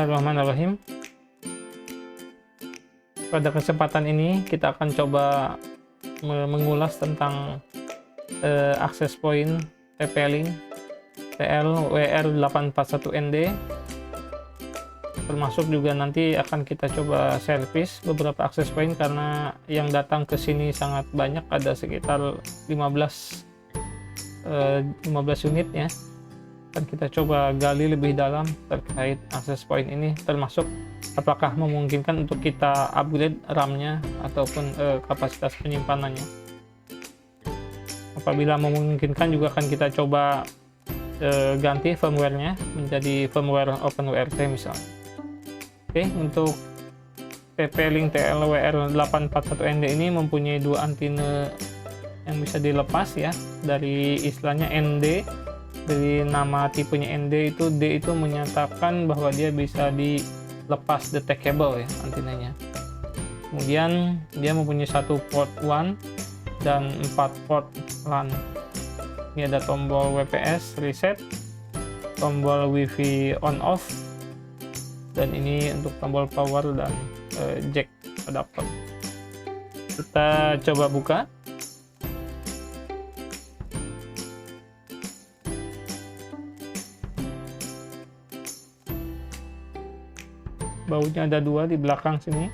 Bismillahirrahmanirrahim. Pada kesempatan ini kita akan coba mengulas tentang access point TP-Link TL-WR841ND, termasuk juga nanti akan kita coba servis beberapa access point karena yang datang ke sini sangat banyak, ada sekitar 15 unit ya. Dan kita coba gali lebih dalam terkait access point ini, termasuk apakah memungkinkan untuk kita upgrade RAM-nya ataupun kapasitas penyimpanannya. Apabila memungkinkan juga akan kita coba ganti firmware-nya menjadi firmware OpenWRT misalnya. Oke, untuk TP-Link TL-WR841ND ini mempunyai dua antena yang bisa dilepas ya, dari istilahnya ND. Dari nama tipenya ND itu, D itu menyatakan bahwa dia bisa dilepas detectable ya antenanya. Kemudian dia mempunyai satu port WAN dan 4 port LAN. Ini ada tombol WPS reset, tombol WiFi on off, dan ini untuk tombol power dan jack adapter. Kita coba buka. Bautnya ada dua di belakang sini.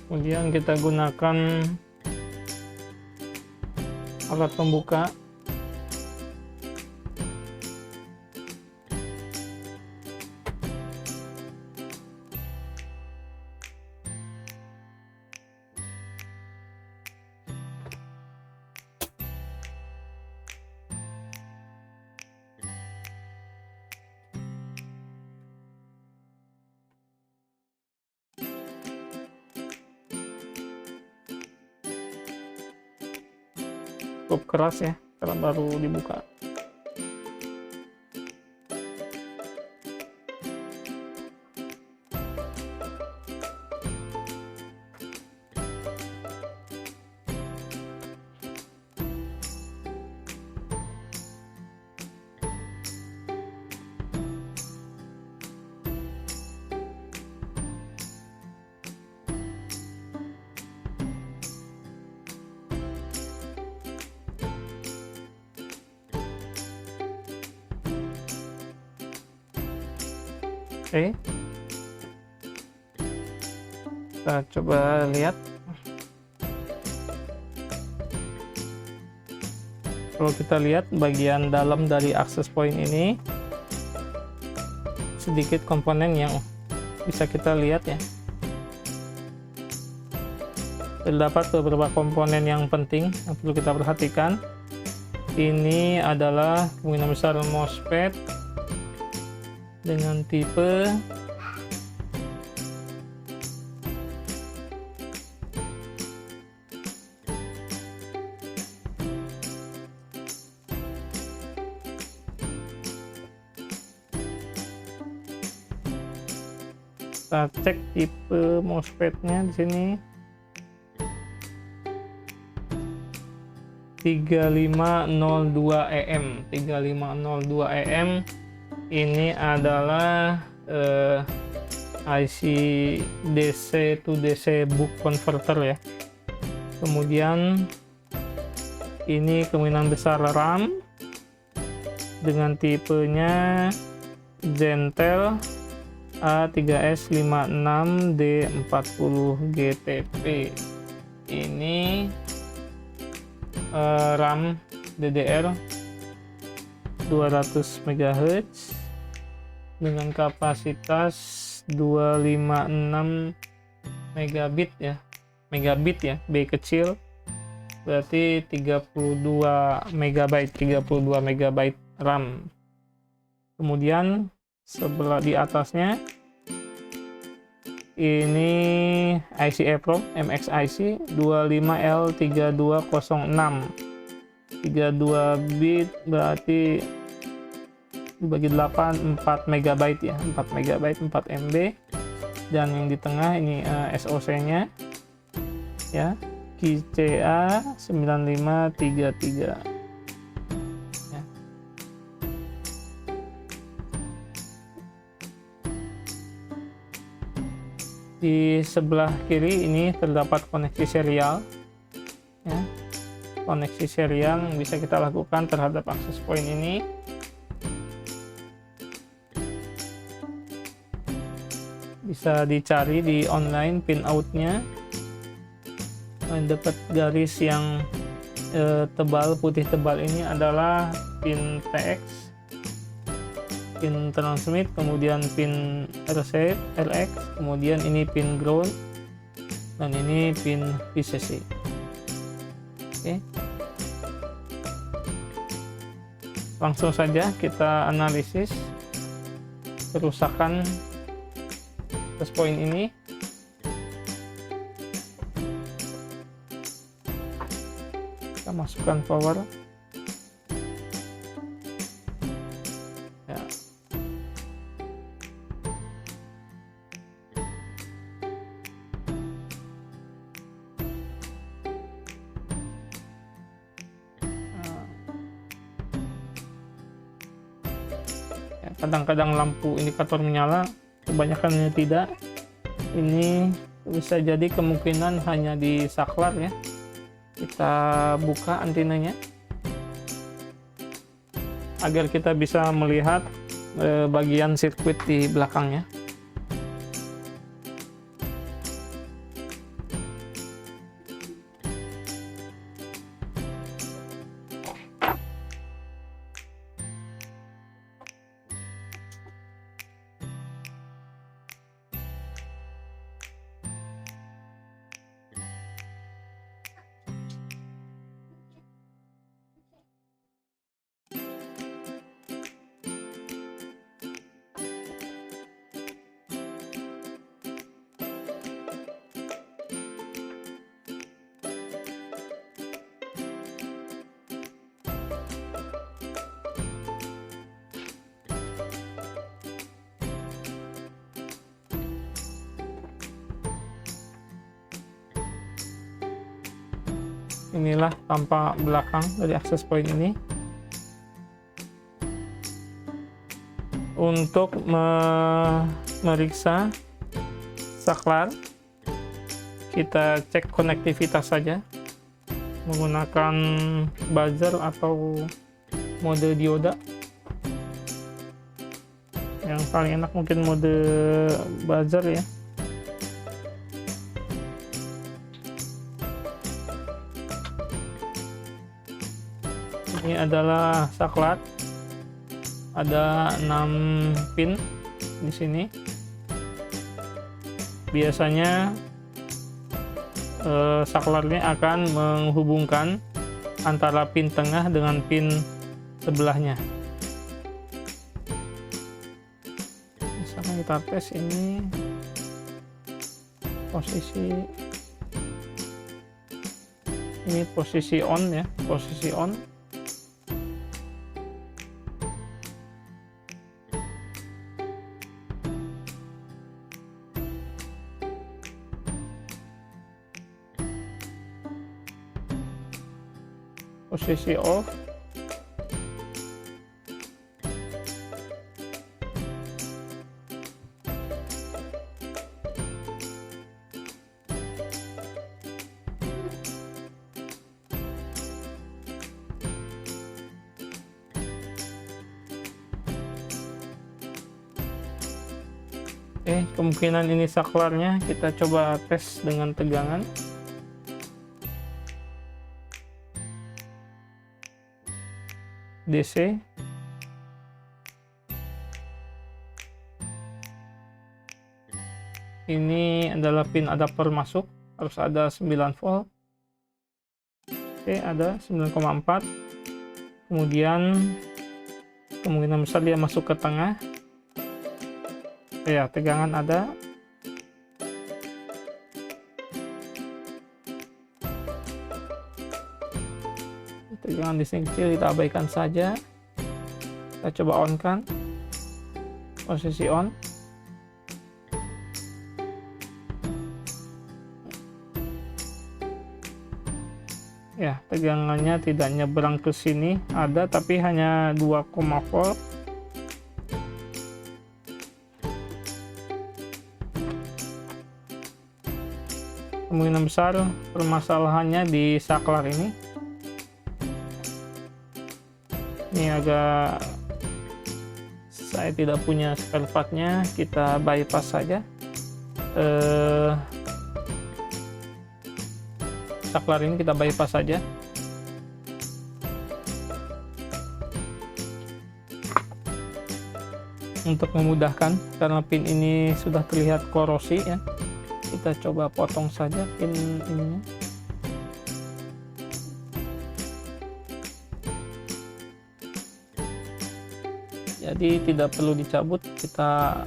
Kemudian kita gunakan alat pembuka. Cukup keras ya karena baru dibuka. Oke, kita coba lihat. Kalau kita lihat bagian dalam dari access point ini, sedikit komponen yang bisa kita lihat ya. Terdapat beberapa komponen yang penting yang perlu kita perhatikan. Ini adalah kemungkinan besar MOSFET dengan tipe kita cek tipe MOSFET-nya di sini 3502EM. 3502EM ini adalah IC DC to DC book converter ya. Kemudian ini kemungkinan besar RAM dengan tipenya Zentel A3S56D40GTP. Ini RAM DDR 200 MHz dengan kapasitas 256 megabit ya. Megabit ya, B kecil berarti 32 MB RAM. Kemudian sebelah di atasnya ini IC EEPROM MXIC 25L3206, 32 bit berarti dibagi 8, 4 MB ya, 4 MB 4 MB. Dan yang di tengah ini SoC nya ya, KCA 9533 ya. Di sebelah kiri ini terdapat koneksi serial ya. Koneksi serial yang bisa kita lakukan terhadap access point ini. Bisa dicari di online pinoutnya, dekat garis yang tebal, putih tebal ini adalah pin TX, pin transmit, kemudian pin reset RX, kemudian ini pin ground, dan ini pin VCC. Oke, langsung saja kita analisis kerusakan access point ini. Kita masukkan power ya. Kadang-kadang lampu indikator menyala, kebanyakan tidak. Ini bisa jadi kemungkinan hanya di saklar ya. Kita buka antenanya agar kita bisa melihat bagian sirkuit di belakangnya. Inilah tampak belakang dari access point ini. Untuk memeriksa saklar, kita cek konektivitas saja menggunakan buzzer atau mode dioda. Yang paling enak mungkin mode buzzer ya. Ini adalah saklar, ada 6 pin di sini. Biasanya saklarnya akan menghubungkan antara pin tengah dengan pin sebelahnya. Misalkan kita tes ini posisi on ya, posisi on. Posisi off. Oke, kemungkinan ini saklarnya. Kita coba tes dengan tegangan. DC. Ini adalah pin adapter masuk, harus ada 9 volt. Oke, ada 9,4. Kemudian kemungkinan besar dia masuk ke tengah. Ya, tegangan ada. tegangan listrik kecil kita abaikan saja. Kita coba on kan, posisi on. Ya, tegangannya tidak nyebrang ke sini, ada tapi hanya 2, volt. Kemungkinan besar permasalahannya di saklar ini. Ini agak, saya tidak punya spare partnya, kita bypass saja. Saklar ini kita bypass saja. Untuk memudahkan, karena pin ini sudah terlihat korosi ya, kita coba potong saja pin ininya. Jadi tidak perlu dicabut, kita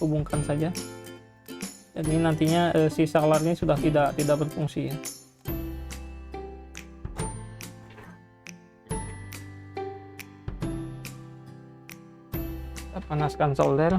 hubungkan saja. Jadi nantinya si saklar ini sudah tidak berfungsi ya. Kita panaskan solder.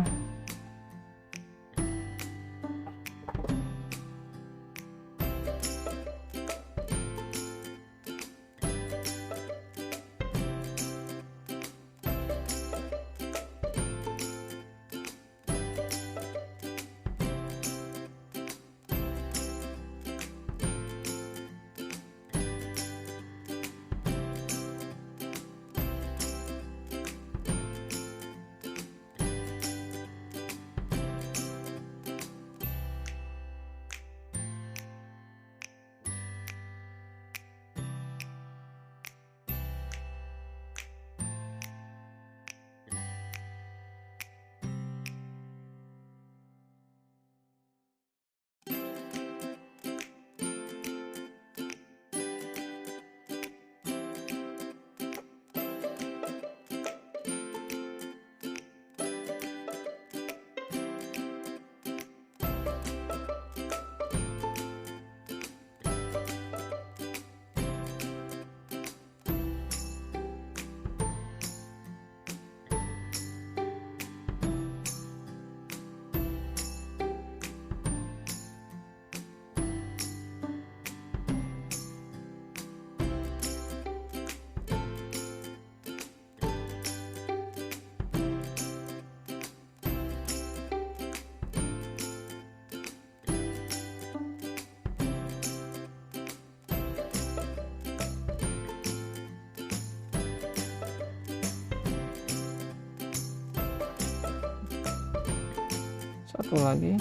Satu lagi,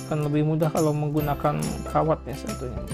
akan lebih mudah kalau menggunakan kawat ya tentunya.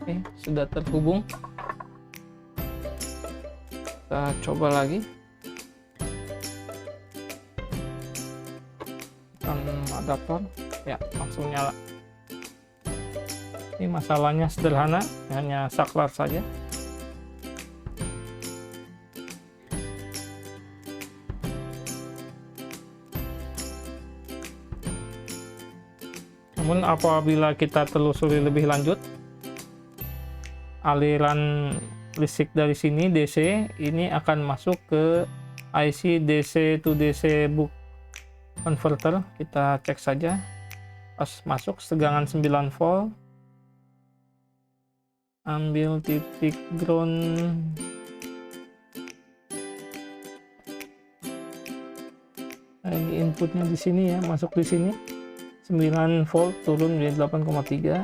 Oke, sudah terhubung. Kita coba lagi. Tekan adaptor, ya langsung nyala. Ini masalahnya sederhana, hanya saklar saja. Namun apabila kita telusuri lebih lanjut, aliran listrik dari sini DC ini akan masuk ke IC DC to DC buck converter. Kita cek saja. Pas masuk tegangan 9 volt. Ambil titik ground. Ini inputnya di sini ya, masuk di sini. 9 volt turun menjadi 8,3.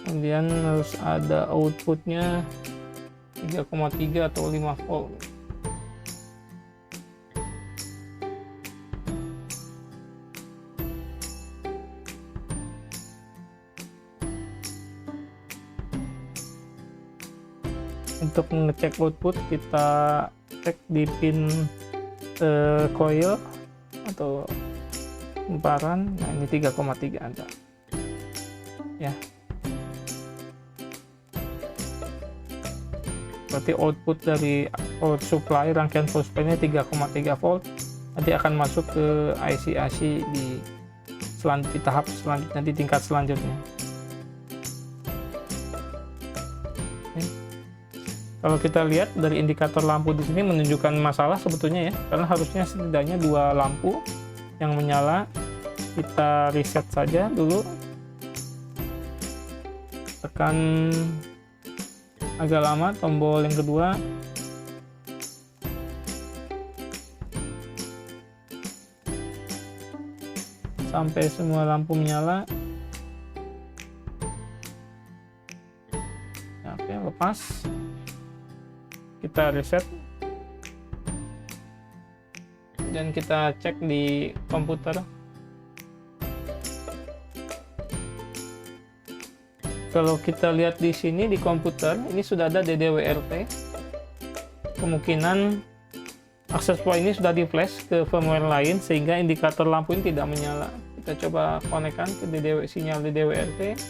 Kemudian harus ada outputnya 3,3 atau 5 volt. Untuk mengecek output kita cek di pin coil atau kumparan. Nah ini 3,3 ada ya, berarti output dari power supply, rangkaian power supply nya 3,3 volt, nanti akan masuk ke IC di tahap selanjutnya, di tingkat selanjutnya. Oke. Kalau kita lihat dari indikator lampu di sini menunjukkan masalah sebetulnya ya, karena harusnya setidaknya 2 lampu yang menyala. Kita reset saja dulu, tekan agak lama tombol yang kedua, sampai semua lampu menyala. Nah, oke, lepas, kita reset dan kita cek di komputer. Kalau kita lihat di sini di komputer, ini sudah ada DDWRT. Kemungkinan akses point ini sudah di flash ke firmware lain sehingga indikator lampu ini tidak menyala. Kita coba konekkan ke sinyal DDWRT.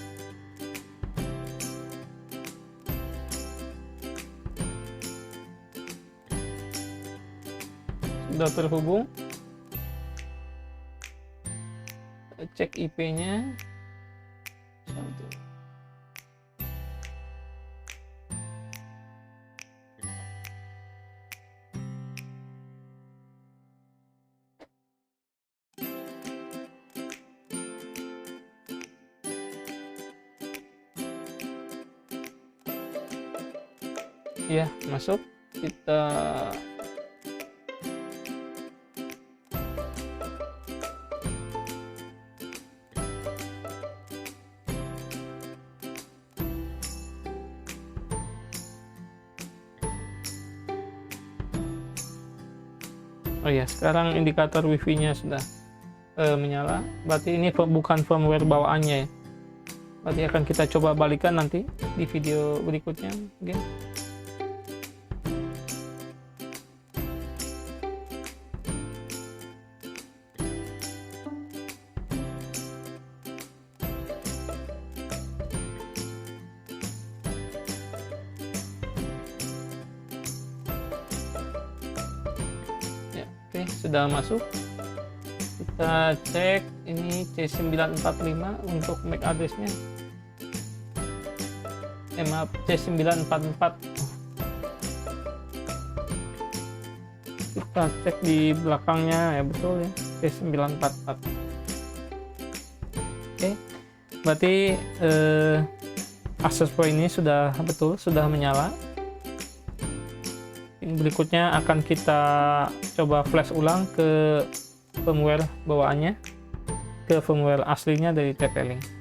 Sudah terhubung. Cek IP-nya. Ya, masuk. Kita oh ya, sekarang indikator wifi-nya sudah menyala. Berarti ini bukan firmware bawaannya ya. Berarti akan kita coba balikan nanti di video berikutnya. Oke. Oke, sudah masuk. Kita cek ini C945 untuk MAC address-nya. Maaf, C944. Kita cek di belakangnya ya, betul ya, C944. Oke, berarti access point ini sudah betul, sudah menyala. Berikutnya akan kita coba flash ulang ke firmware bawaannya, ke firmware aslinya dari TP-Link.